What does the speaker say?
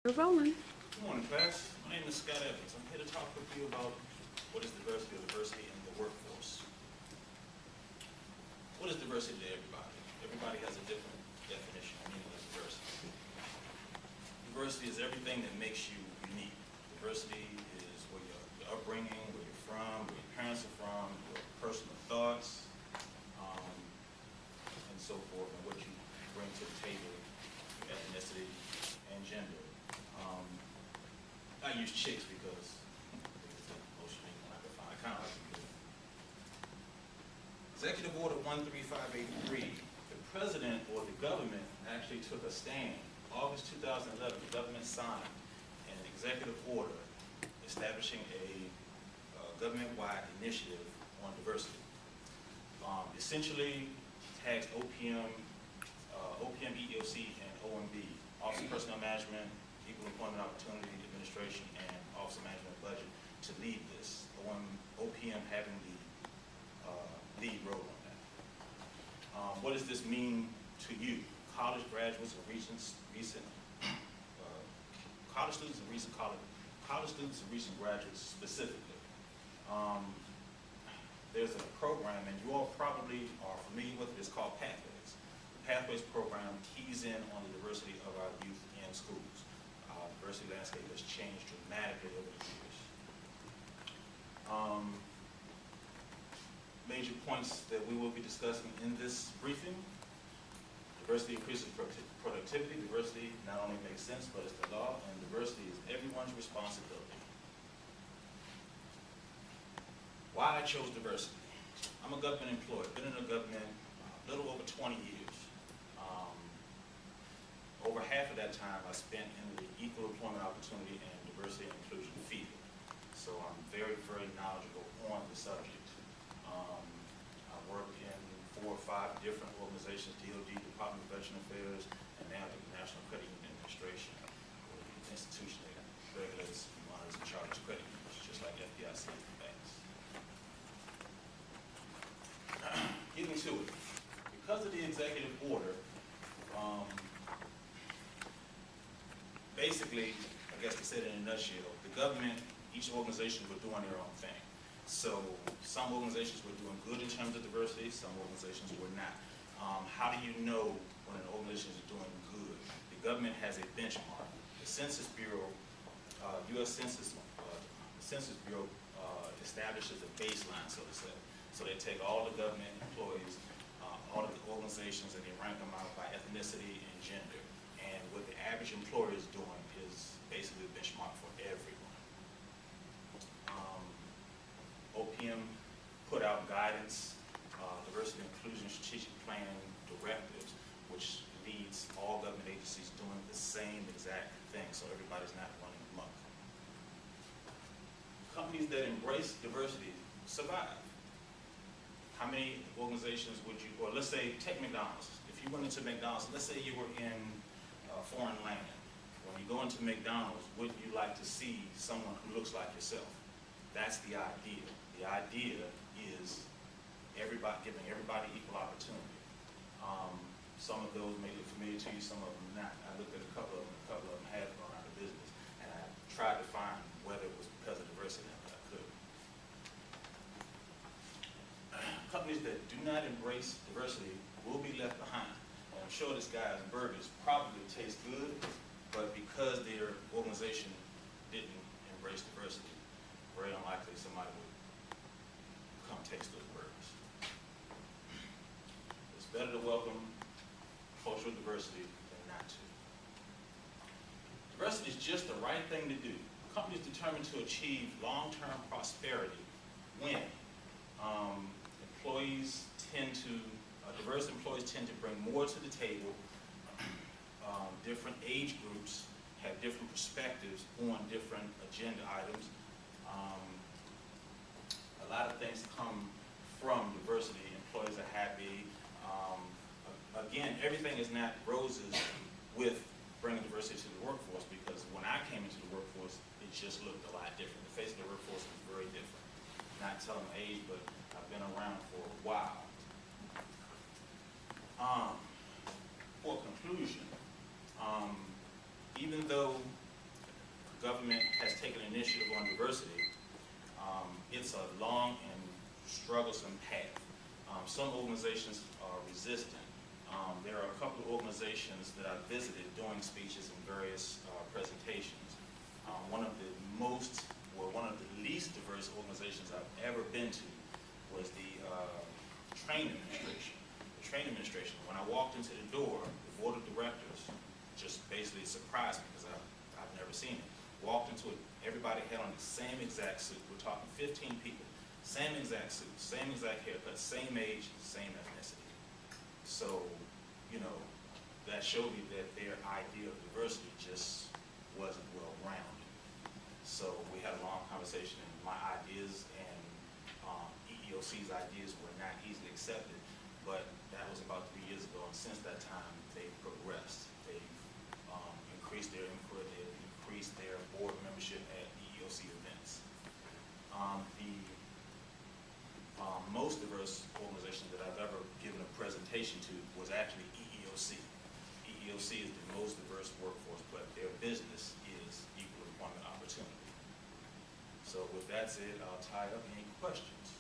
We're rolling. Good morning, class. My name is Scott Evans. I'm here to talk with you about what is diversity or diversity in the workforce. What is diversity to everybody? Everybody has a different definition or meaning of diversity. Diversity is everything that makes you unique. Diversity is where your upbringing, where you're from, where your parents are from, your personal thoughts, and so forth, and what you bring to the table, your ethnicity and gender. I use chicks because it's the most unique one I could find. I kind of like to do it. Executive Order 13583. The President or the government actually took a stand. August 2011, the government signed an executive order establishing a government-wide initiative on diversity. Essentially tags OPM, EEOC, and OMB, Office of Personnel Management, Equal Employment Opportunity Administration, and Office of Management Budget to lead this. OPM having the lead role on that. What does this mean to you? College graduates or college students and recent graduates specifically. There's a program, and you all probably are familiar with it. It's called Pathways. The Pathways program keys in on the diversity of our youth in schools. Diversity landscape has changed dramatically over the years. Major points that we will be discussing in this briefing: diversity increases productivity. Diversity not only makes sense, but it's the law, and diversity is everyone's responsibility. Why I chose diversity? I'm a government employee, been in the government a little over 20 years. Over half of that time I spent in the Equal Employment Opportunity and Diversity and Inclusion field. So I'm very, very knowledgeable on the subject. I work in 4 or 5 different organizations: DOD, Department of Veteran Affairs, and now the National Credit Union Administration, the institution that regulates, monitors, and charges credit unions, just like FDIC and banks. Getting to it, because of the executive order, basically, I guess to say it in a nutshell, the government, each organization were doing their own thing. So some organizations were doing good in terms of diversity, some organizations were not. How do you know when an organization is doing good? The government has a benchmark. The Census Bureau, U.S. Census Bureau establishes a baseline, so to say. So they take all the government employees, all of the organizations, and they rank them out by ethnicity and gender. And what the average employer is doing is basically the benchmark for everyone. OPM put out guidance, diversity and inclusion strategic plan directives, which leads all government agencies doing the same exact thing, so everybody's not running amok. Companies that embrace diversity survive. How many organizations would you, or let's say, take McDonald's. If you went into McDonald's, let's say you were in a foreign land. When you go into McDonald's, would you like to see someone who looks like yourself? That's the idea. The idea is giving everybody equal opportunity. Some of those may look familiar to you, some of them not. I looked at a couple of them have gone out of business, and I tried to find whether it was because of diversity, but I couldn't. Companies that do not embrace diversity will be left behind. And I'm sure this guy's burgers probably taste good, but because their organization didn't embrace diversity, very unlikely somebody would come taste those burgers. It's better to welcome cultural diversity than not to. Diversity is just the right thing to do. Companies determined to achieve long-term prosperity when diverse employees tend to bring more to the table. Different age groups have different perspectives on different agenda items. A lot of things come from diversity. Employees are happy. Again, everything is not roses with bringing diversity to the workforce, because when I came into the workforce, it just looked a lot different. The face of the workforce is very different. Not telling my age, but I've been around for a while. For conclusion, even though government has taken initiative on diversity, it's a long and strugglesome path. Some organizations are resistant. There are a couple of organizations that I visited doing speeches and various presentations. One of the least diverse organizations I've ever been to was the train administration. The train administration, when I walked into the door, the board of directors just basically surprised me because I've never seen it. Walked into it, everybody had on the same exact suit. We're talking 15 people, same exact suit, same exact haircut, same age, same ethnicity. So, you know, that showed me that their idea of diversity just wasn't well-rounded. So we had a long conversation, and my ideas and EEOC's ideas were not easily accepted, but that was about 3 years ago, and since that time, they've progressed. They've increased their input, they've increased their board membership at EEOC events. The most diverse organization that I've ever given a presentation to was actually EEOC. EEOC is the most diverse workforce, but their business is equal employment opportunity. So with that said, I'll tie it up. Any questions?